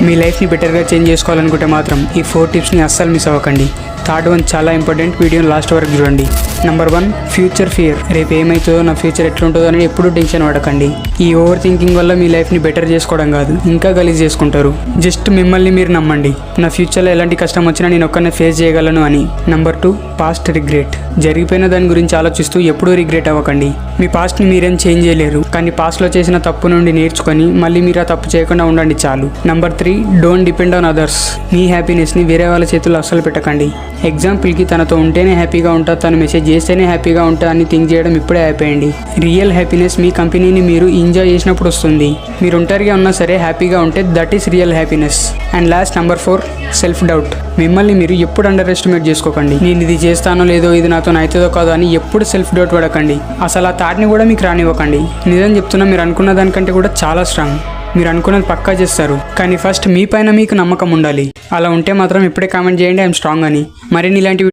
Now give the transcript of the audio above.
మీ లైఫ్ని బెటర్గా చేంజ్ చేసుకోవాలనుకుంటే మాత్రం ఈ 4 టిప్స్ని అస్సలు మిస్ అవ్వకండి. థర్డ్ వన్ చాలా ఇంపార్టెంట్, వీడియోని లాస్ట్ వరకు చూడండి. Number 1, future fear. రేపు ఏమవుతుందో, నా ఫ్యూచర్ ఎట్లుంటుందో అని ఎప్పుడూ టెన్షన్ పడకండి. ఈ ఓవర్ థింకింగ్ వల్ల మీ లైఫ్ని బెటర్ చేసుకోవడం కాదు, ఇంకా గలీజ్ చేసుకుంటారు. జస్ట్ మిమ్మల్ని మీరు నమ్మండి, నా ఫ్యూచర్లో ఎలాంటి కష్టం వచ్చినా నేను ఒక్కనే ఫేస్ చేయగలను అని. Number 2, past regret. జరిగిపోయిన దాని గురించి ఆలోచిస్తూ ఎప్పుడూ రిగ్రెట్ అవ్వకండి. మీ పాస్ట్ని మీరేం చేంజ్ చేయలేరు, కానీ పాస్ట్లో చేసిన తప్పు నుండి నేర్చుకొని మళ్ళీ మీరు ఆ తప్పు చేయకుండా ఉండండి చాలు. Number 3, don't depend on others. మీ హ్యాపీనెస్ని వేరే వాళ్ళ చేతుల్లో అస్సలు పెట్టకండి. ఎగ్జాంపుల్కి తనతో ఉంటేనే హ్యాపీగా ఉంటా, తను మెసేజ్ చేస్తేనే హ్యాపీగా ఉంటా అని థింక్ చేయడం ఇప్పుడే ఆపేయండి. రియల్ హ్యాపీనెస్ మీ కంపెనీని మీరు ఎంజాయ్ చేసినప్పుడు వస్తుంది. మీరు ఒంటరిగా ఉన్నా సరే హ్యాపీగా ఉంటే that is real happiness. And last number 4, self doubt. మిమ్మల్ని మీరు ఎప్పుడు అండర్ ఎస్టిమేట్ చేసుకోకండి. నేను ఇది చేస్తానో లేదో, ఇది నాతో అవుతుందో కాదో అని ఎప్పుడు సెల్ఫ్ డౌట్ పడకండి. అసలు ఆ థాట్ని కూడా మీకు రానివ్వకండి. నిజం చెప్తున్నా, మీరు అనుకున్న దానికంటే కూడా చాలా స్ట్రాంగ్. మీరు అనుకున్నది పక్కా చేస్తారు, కానీ ఫస్ట్ మీ పైన మీకు నమ్మకం ఉండాలి. అలా ఉంటే మాత్రం ఇప్పుడే కామెంట్ చేయండి ఐఎమ్ స్ట్రాంగ్ అని. మరిన్ని ఇలాంటి